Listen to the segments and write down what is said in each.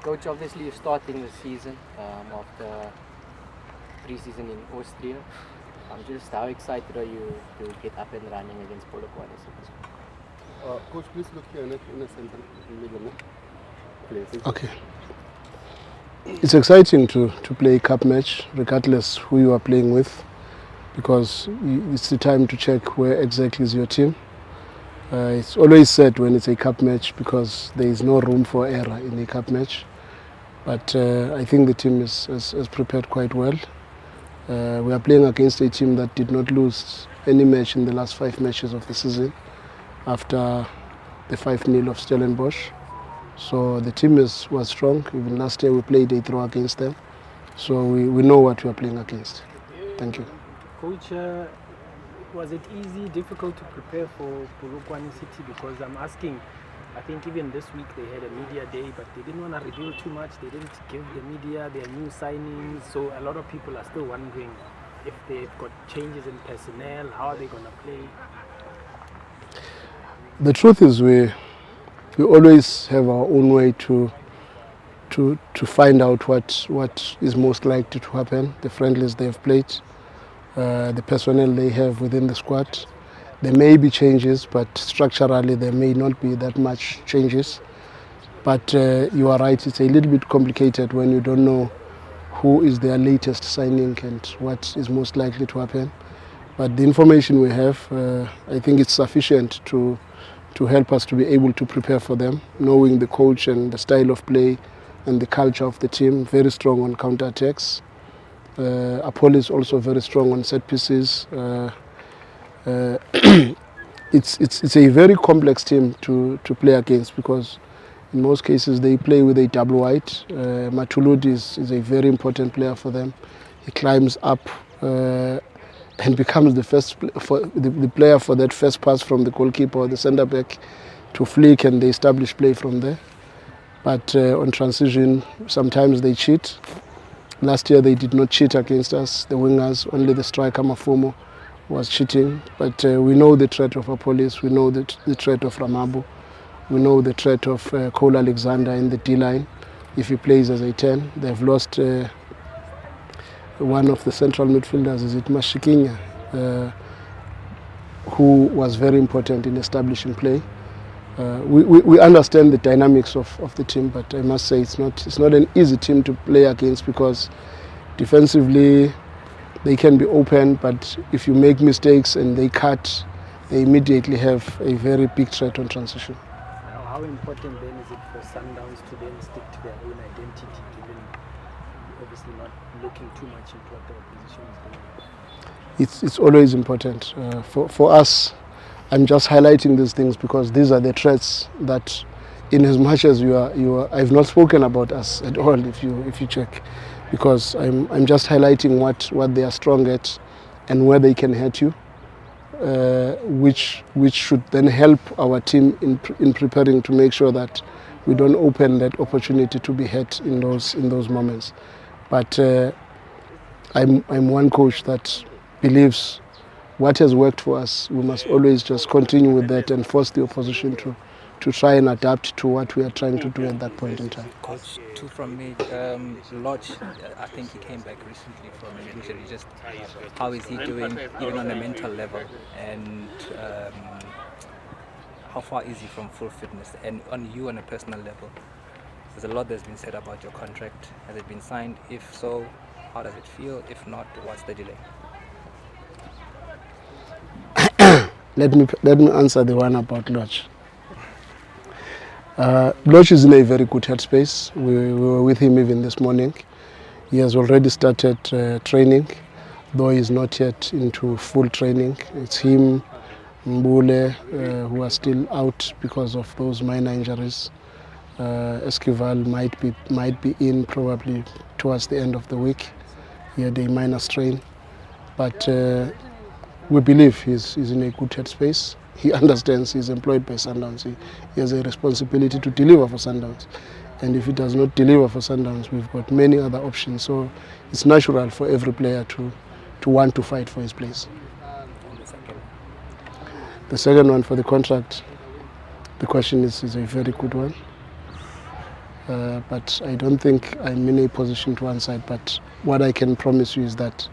Coach, obviously you're starting the season after pre-season in Austria. Just how excited are you to get up and running against Polokwane City? Coach, please look here in the center, in the middle, please. Okay. It's exciting to play a cup match, regardless who you are playing with, because it's the time to check where exactly is your team. It's always said when it's a cup match because there is no room for error in a cup match. But I think the team is prepared quite well. We are playing against a team that did not lose any match in the last 5 matches of the season after the 5-0 of Stellenbosch. So the team was strong. Even last year we played a draw against them. So we know what we are playing against. Thank you. Coach, was it easy, difficult to prepare for Polokwane City? Because I'm asking, I think even this week they had a media day, but they didn't want to reveal too much. They didn't give the media their new signings. So a lot of people are still wondering if they've got changes in personnel, how are they going to play? The truth is we always have our own way to find out what is most likely to happen, the friendlies they have played, the personnel they have within the squad. There may be changes, but structurally there may not be that much changes. But you are right, it's a little bit complicated when you don't know who is their latest signing and what is most likely to happen. But the information we have, I think it's sufficient to help us to be able to prepare for them, knowing the coach and the style of play and the culture of the team, very strong on counter-attacks. Apollo is also very strong on set pieces. It's a very complex team to play against because in most cases they play with a double wide. Matuludi is a very important player for them. He climbs up and becomes the player for that first pass from the goalkeeper or the centre back to flick, and they establish play from there. But on transition, sometimes they cheat. Last year they did not cheat against us, the wingers, only the striker Mafumo was cheating. But we know the threat of Apolis, we know the threat of Ramabu, we know the threat of Cole Alexander in the D-line. If he plays as a 10, they've lost one of the central midfielders, is it Mashikinya, who was very important in establishing play. We understand the dynamics of the team, but I must say it's not an easy team to play against because defensively they can be open, but if you make mistakes and they cut, they immediately have a very big threat on transition. How important then is it for Sundowns to then stick to their own identity, given obviously not looking too much into what the opposition is doing? It's always important. For us, I'm just highlighting these things because these are the threats that, in as much as I've not spoken about us at all. If you check, because I'm just highlighting what they are strong at and where they can hurt you, which should then help our team in preparing to make sure that we don't open that opportunity to be hurt in those moments. But I'm one coach that believes what has worked for us, we must always just continue with that and force the opposition to try and adapt to what we are trying to do at that point in time. Coach, 2 from me. Lorch, I think he came back recently from an injury. Just how is he doing, even on a mental level, and how far is he from full fitness? And on you on a personal level, there's a lot that's been said about your contract. Has it been signed? If so, how does it feel? If not, what's the delay? Let me answer the one about Lorch. Lorch is in a very good headspace. We were with him even this morning. He has already started training, though he is not yet into full training. It's him, Mbule, who are still out because of those minor injuries. Esquivel might be in probably towards the end of the week. He had a minor strain, but we believe he's in a good headspace. He understands he's employed by Sundowns. He has a responsibility to deliver for Sundowns. And if he does not deliver for Sundowns, we've got many other options. So it's natural for every player to want to fight for his place. The second one for the contract, the question is a very good one. but I don't think I'm in a position to answer it. But what I can promise you is that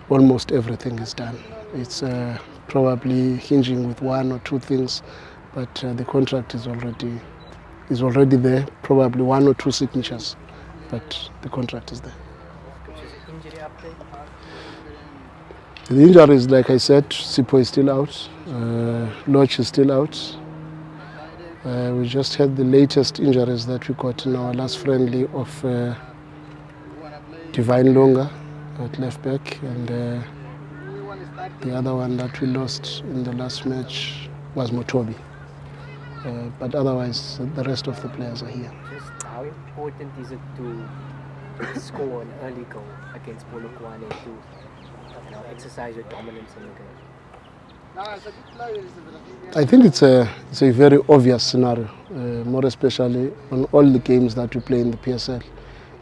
almost everything is done. It's probably hinging with one or two things, but the contract is already there. Probably one or two signatures, but the contract is there. Injury update? The injuries, like I said, Sipho is still out. Lorch is still out. We just had the latest injuries that we got in our last friendly of Divine Longa at left back, and the other one that we lost in the last match was Motobi. But otherwise, the rest of the players are here. Just how important is it to score an early goal against Polokwane to exercise your dominance in the game? I think it's a very obvious scenario, more especially on all the games that we play in the PSL.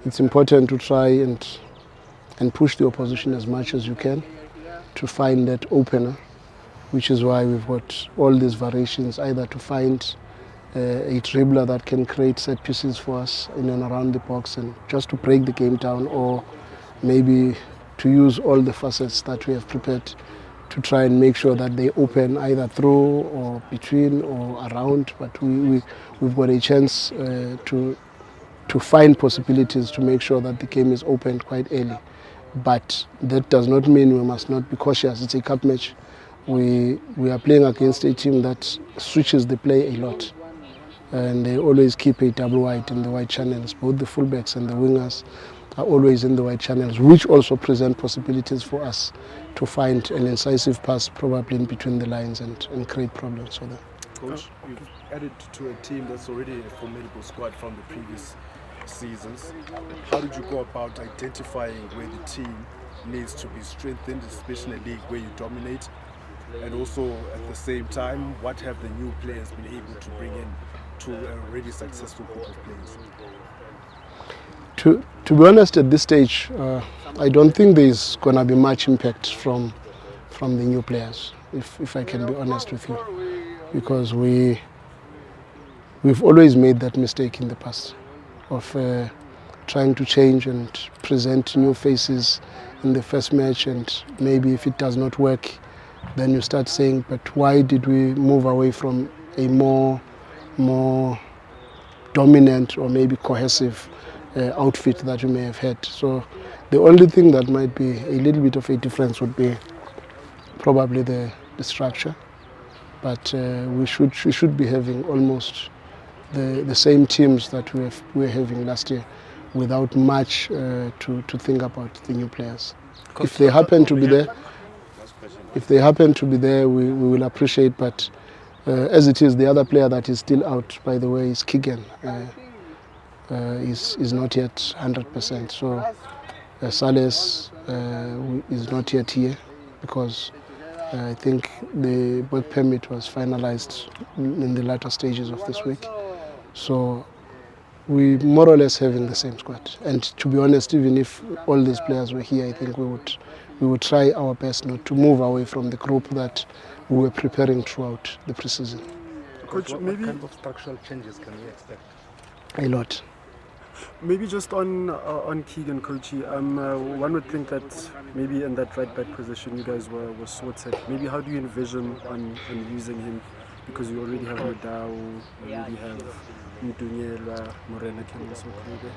It's important to try and push the opposition as much as you can to find that opener, which is why we've got all these variations, either to find a dribbler that can create set pieces for us in and around the box and just to break the game down, or maybe to use all the facets that we have prepared to try and make sure that they open either through or between or around. But we've got a chance to find possibilities to make sure that the game is opened quite early. But that does not mean we must not be cautious. It's a cup match. We are playing against a team that switches the play a lot. And they always keep a double wide in the wide channels. Both the fullbacks and the wingers are always in the wide channels, which also present possibilities for us to find an incisive pass probably in between the lines and create problems for them. Coach, you've added to a team that's already a formidable squad from the previous seasons. How did you go about identifying where the team needs to be strengthened, especially in a league where you dominate? And also, at the same time, what have the new players been able to bring in to a already successful group of players? To be honest, at this stage, I don't think there's going to be much impact from the new players, if I can be honest with you, because we've always made that mistake in the past of trying to change and present new faces in the first match, and maybe if it does not work, then you start saying, but why did we move away from a more dominant or maybe cohesive outfit that you may have had? So the only thing that might be a little bit of a difference would be probably the structure, but we should be having almost the same teams that we were having last year, without much to think about the new players. If they happen to be there, we will appreciate. But as it is, the other player that is still out, by the way, is Kigen. Is not yet 100%. So Sales is not yet here because I think the work permit was finalized in the latter stages of this week. So we more or less having the same squad. And to be honest, even if all these players were here, I think we would try our best not to move away from the group that we were preparing throughout the preseason. Coach, What maybe kind of structural changes can we expect? A lot. maybe just on Keegan, Coachy, one would think that maybe in that right back position you guys were sorted. Maybe how do you envision on using him? Because you already have Madao, you already have Mdunyelwa, Morena can also play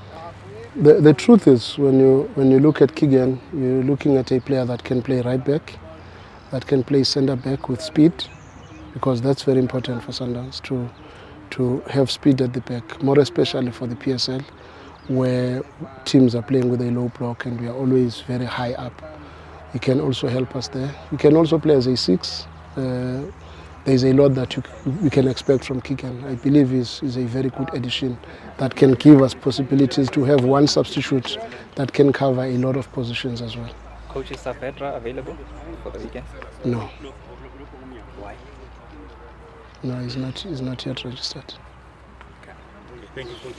there. The truth is, when you look at Keegan, you're looking at a player that can play right back, that can play centre back with speed, because that's very important for Sundowns to have speed at the back, more especially for the PSL, where teams are playing with a low block and we are always very high up. He can also help us there. He can also play as a 6. There's a lot that we can expect from Keegan. I believe he's a very good addition that can give us possibilities to have one substitute that can cover a lot of positions as well. Coach, is Saavedra available for the weekend? No. Why? No, he's not yet registered. Okay. Thank you, Coach.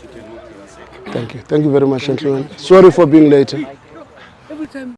Thank you. Thank you very much, gentlemen. Sorry for being late. Every time